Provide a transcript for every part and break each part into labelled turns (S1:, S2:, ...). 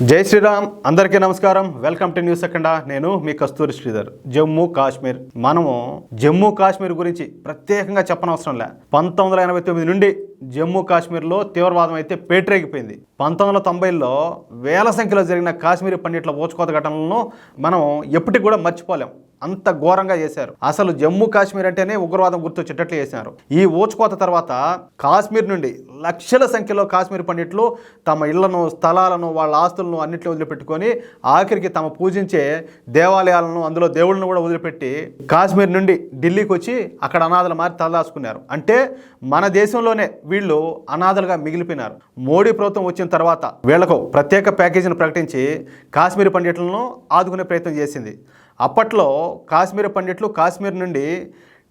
S1: జై శ్రీరామ్, అందరికీ నమస్కారం. వెల్కమ్ టు న్యూస్ సెకండా. నేను మీ కస్తూరి శ్రీధర్. జమ్మూ కాశ్మీర్, మనము జమ్మూ కాశ్మీర్ గురించి ప్రత్యేకంగా చెప్పనవసరం లే. 1989 నుండి జమ్మూ కాశ్మీర్లో తీవ్రవాదం అయితే పేటరేగిపోయింది. 1990లో వేల సంఖ్యలో జరిగిన కాశ్మీరీ పండిట్ల ఊచకోత ఘటనలను మనం ఎప్పటికి కూడా మర్చిపోలేం. అంత ఘోరంగా చేశారు. అసలు జమ్మూ కాశ్మీర్ అంటేనే ఉగ్రవాదం గుర్తొచ్చేటట్లు చేశారు. ఈ ఊచకోత తర్వాత కాశ్మీర్ నుండి లక్షల సంఖ్యలో కాశ్మీర్ పండిట్లు తమ ఇళ్లను, స్థలాలను, వాళ్ళ ఆస్తులను అన్నింటినీ వదిలిపెట్టుకొని ఆఖరికి తమ పూజించే దేవాలయాలను, అందులో దేవుళ్ళను కూడా వదిలిపెట్టి కాశ్మీర్ నుండి ఢిల్లీకి వచ్చి అక్కడ అనాథల మారి తలదాచుకున్నారు. అంటే మన దేశంలోనే వీళ్ళు అనాథలుగా మిగిలిపోయినారు. మోడీ ప్రభుత్వం వచ్చిన తర్వాత వీళ్లకు ప్రత్యేక ప్యాకేజీని ప్రకటించి కాశ్మీర్ పండిట్లను ఆదుకునే ప్రయత్నం చేసింది. అప్పట్లో కాశ్మీర్ పండిట్లు కాశ్మీర్ నుండి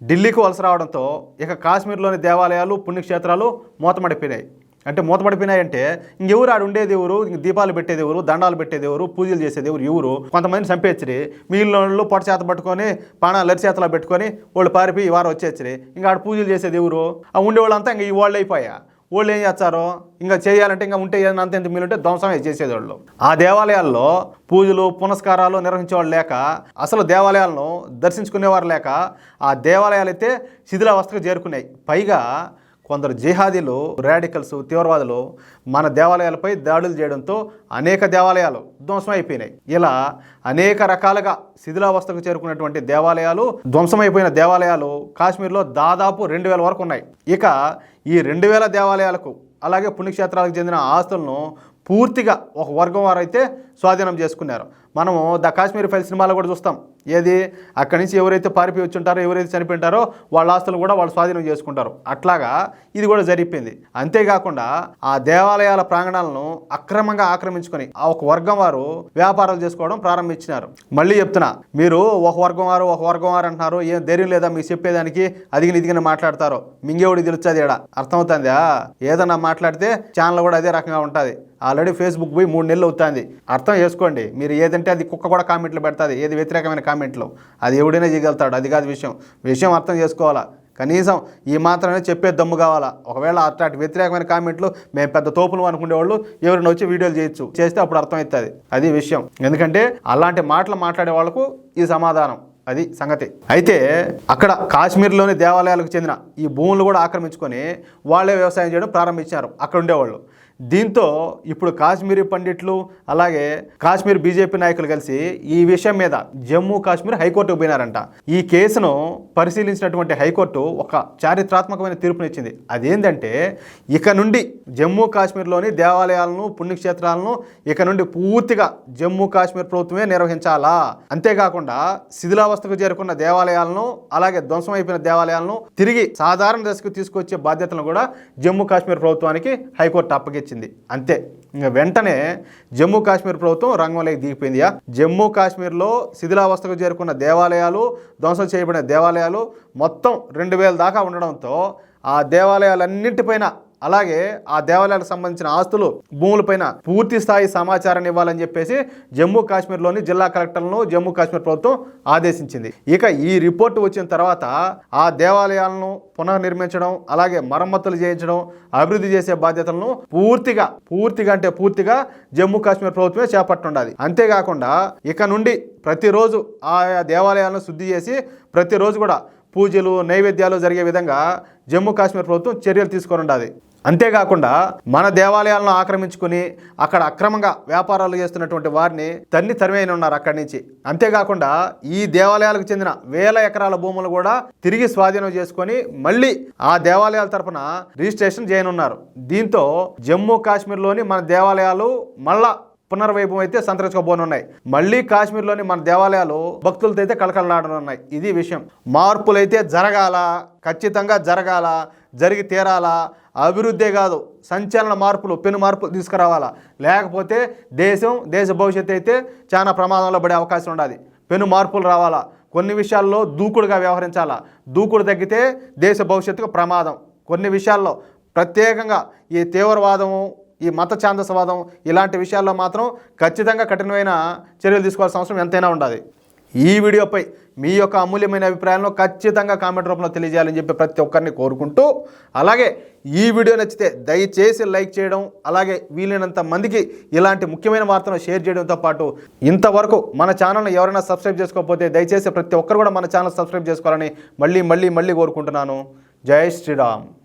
S1: ఢిల్లీకి వలస రావడంతో ఇక కాశ్మీర్లోని దేవాలయాలు, పుణ్యక్షేత్రాలు మూతపడిపోయినాయి. అంటే మూతపడిపోయినాయంటే ఇంకెవరు ఆడు ఉండేది ఎవరు, ఇంక దీపాలు పెట్టేది ఎవరు, దండాలు పెట్టేది ఎవరు, పూజలు చేసేది ఎవరు? కొంతమంది చంపేచ్చరి, మిగిలిన వాళ్ళు పొట్ట చేత పట్టుకొని పానాలు అరి చేతలో పెట్టుకొని వాళ్ళు పారిపోయి ఈ వారం వచ్చేచ్చరి. ఇంకా ఆడు పూజలు చేసేది ఎవరు? ఆ ఉండేవాళ్ళంతా ఇంకా ఈ వాళ్ళు అయిపోయా. వాళ్ళు ఏం చేస్తారో ఇంకా చేయాలంటే ఇంకా ఉంటే అంత ఎంత మీలుంటే ధ్వంసమే చేసేవాళ్ళు. ఆ దేవాలయాల్లో పూజలు, పునస్కారాలు నిర్వహించేవాళ్ళు లేక, అసలు దేవాలయాలను దర్శించుకునేవారు లేక ఆ దేవాలయాలు అయితే శిథిలావస్థకు చేరుకున్నాయి. పైగా కొందరు జిహాదీలు, రాడికల్స్, తీవ్రవాదులు మన దేవాలయాలపై దాడులు చేయడంతో అనేక దేవాలయాలు ధ్వంసం అయిపోయినాయి. ఇలా అనేక రకాలుగా శిథిలావస్థకు చేరుకున్నటువంటి దేవాలయాలు, ధ్వంసమైపోయిన దేవాలయాలు కాశ్మీర్లో దాదాపు 2000 వరకు ఉన్నాయి. ఇక ఈ 2000 దేవాలయాలకు అలాగే పుణ్యక్షేత్రాలకు చెందిన ఆస్తులను పూర్తిగా ఒక వర్గం వారు అయితే స్వాధీనం చేసుకున్నారు. మనము ద కాశ్మీర్ ఫైల్ సినిమాలో కూడా చూస్తాం. ఏది, అక్కడి నుంచి ఎవరైతే పారిపోయి వచ్చి ఉంటారో, ఎవరైతే చనిపోయింటారో వాళ్ళ ఆస్తులు కూడా వాళ్ళు స్వాధీనం చేసుకుంటారు. అట్లాగా ఇది కూడా జరిగిపోయింది. అంతేకాకుండా ఆ దేవాలయాల ప్రాంగణాలను అక్రమంగా ఆక్రమించుకొని ఆ ఒక వర్గం వారు వ్యాపారాలు చేసుకోవడం ప్రారంభించినారు. మళ్ళీ చెప్తున్నా, మీరు ఒక వర్గం వారు అంటున్నారు. ఏం ధైర్యం లేదా మీకు చెప్పేదానికి? అదిగిన ఇదిగిన మాట్లాడతారు. మింగేవాడికి తెలుస్తుంది. ఇక్కడ అర్థమవుతుందా? ఏదన్నా మాట్లాడితే ఛానల్ కూడా అదే రకంగా ఉంటుంది. ఆల్రెడీ ఫేస్బుక్ పోయి 3 నెలలు అవుతుంది. అర్థం చేసుకోండి. మీరు ఏదంటే అది కుక్క కూడా కామెంట్లు పెడుతుంది. ఏది వ్యతిరేకమైన కామెంట్లు అది ఎవడైనా చేయగలుగుతాడు. అది కాదు విషయం అర్థం చేసుకోవాలా. కనీసం ఈ మాత్రమే చెప్పే దమ్ము కావాలా. ఒకవేళ అట్లాంటి వ్యతిరేకమైన కామెంట్లు మేము పెద్ద తోపులు అనుకునేవాళ్ళు ఎవరైనా వచ్చి వీడియోలు చేస్తే అప్పుడు అర్థమవుతుంది. అది విషయం. ఎందుకంటే అలాంటి మాటలు మాట్లాడే వాళ్ళకు ఈ సమాధానం. అది సంగతి. అయితే అక్కడ కాశ్మీర్లోని దేవాలయాలకు చెందిన ఈ భూములు కూడా ఆక్రమించుకొని వాళ్ళే వ్యవసాయం చేయడం ప్రారంభించారు అక్కడ ఉండేవాళ్ళు. దీంతో ఇప్పుడు కాశ్మీరీ పండిట్లు అలాగే కాశ్మీర్ బీజేపీ నాయకులు కలిసి ఈ విషయం మీద జమ్మూ కాశ్మీర్ హైకోర్టుకు పోయినారంట. ఈ కేసును పరిశీలించినటువంటి హైకోర్టు ఒక చారిత్రాత్మకమైన తీర్పునిచ్చింది. అదేంటంటే ఇక నుండి జమ్మూ కాశ్మీర్లోని దేవాలయాలను, పుణ్యక్షేత్రాలను ఇక నుండి పూర్తిగా జమ్మూ కాశ్మీర్ ప్రభుత్వమే నిర్వహించాలా. అంతేకాకుండా శిథిలావస్థకు చేరుకున్న దేవాలయాలను అలాగే ధ్వంసమైపోయిన దేవాలయాలను తిరిగి సాధారణ దశకు తీసుకొచ్చే బాధ్యతలను కూడా జమ్మూ కాశ్మీర్ ప్రభుత్వానికి హైకోర్టు అప్పగించింది. అంతే. ఇంకా వెంటనే జమ్మూ కాశ్మీర్ ప్రభుత్వం రంగంలోకి దిగిపోయిందియా. జమ్మూ కాశ్మీర్లో శిథిలావస్థకు చేరుకున్న దేవాలయాలు, ధ్వంసం చేయబడిన దేవాలయాలు మొత్తం 2000 దాకా ఉండడంతో ఆ దేవాలయాలన్నింటిపైన అలాగే ఆ దేవాలయాలకు సంబంధించిన ఆస్తులు, భూములపైన పూర్తి స్థాయి సమాచారాన్ని ఇవ్వాలని చెప్పేసి జమ్మూ కాశ్మీర్లోని జిల్లా కలెక్టర్లను జమ్మూ కాశ్మీర్ ప్రభుత్వం ఆదేశించింది. ఇక ఈ రిపోర్టు వచ్చిన తర్వాత ఆ దేవాలయాలను పునర్నిర్మించడం, అలాగే మరమ్మతులు చేయించడం, అభివృద్ధి చేసే బాధ్యతలను పూర్తిగా జమ్మూ కాశ్మీర్ ప్రభుత్వమే చేపట్టుండాలి. అంతేకాకుండా ఇక నుండి ప్రతిరోజు ఆయా దేవాలయాలను శుద్ధి చేసి ప్రతిరోజు కూడా పూజలు, నైవేద్యాలు జరిగే విధంగా జమ్మూ కాశ్మీర్ ప్రభుత్వం చర్యలు తీసుకొని ఉండాలి. అంతేకాకుండా మన దేవాలయాలను ఆక్రమించుకుని అక్కడ అక్రమంగా వ్యాపారాలు చేస్తున్నటువంటి వారిని తరిమేయని ఉన్నారు అక్కడి నుంచి. అంతేకాకుండా ఈ దేవాలయాలకు చెందిన వేల ఎకరాల భూములు కూడా తిరిగి స్వాధీనం చేసుకొని మళ్ళీ ఆ దేవాలయాల తరపున రిజిస్ట్రేషన్ చేయనున్నారు. దీంతో జమ్మూ కాశ్మీర్లోని మన దేవాలయాలు మళ్ళా పునర్వైభవం అయితే సంతరించుకోబోనున్నాయి. మళ్ళీ కాశ్మీర్లోని మన దేవాలయాలు భక్తులతో అయితే కళకళలాడనున్నాయి. ఇది విషయం. మార్పులైతే జరగాల, ఖచ్చితంగా జరగాల, జరిగి తీరాలా. అభివృద్ధే కాదు, సంచలన మార్పులు, పెను మార్పులు తీసుకురావాలా. లేకపోతే దేశ భవిష్యత్తు అయితే చాలా ప్రమాదంలో పడే అవకాశం ఉండాలి. పెను మార్పులు రావాలా. కొన్ని విషయాల్లో దూకుడుగా వ్యవహరించాలా. దూకుడు తగ్గితే దేశ భవిష్యత్తుకు ప్రమాదం. కొన్ని విషయాల్లో ప్రత్యేకంగా ఈ తీవ్రవాదము, ఈ మత ఛాందసవాదం ఇలాంటి విషయాల్లో మాత్రం ఖచ్చితంగా కఠినమైన చర్యలు తీసుకోవాల్సిన అవసరం ఎంతైనా ఉండాలి. ఈ వీడియోపై మీ యొక్క అమూల్యమైన అభిప్రాయాలను ఖచ్చితంగా కామెంట్ రూపంలో తెలియజేయాలని చెప్పి ప్రతి ఒక్కరిని కోరుకుంటూ, అలాగే ఈ వీడియో నచ్చితే దయచేసి లైక్ చేయడం, అలాగే వీలైనంత మందికి ఇలాంటి ముఖ్యమైన వార్తను షేర్ చేయడంతో పాటు ఇంతవరకు మన ఛానల్ని ఎవరైనా సబ్స్క్రైబ్ చేసుకోకపోతే దయచేసి ప్రతి ఒక్కరు కూడా మన ఛానల్ సబ్స్క్రైబ్ చేసుకోవాలని మళ్ళీ కోరుకుంటున్నాను. జై శ్రీరామ్.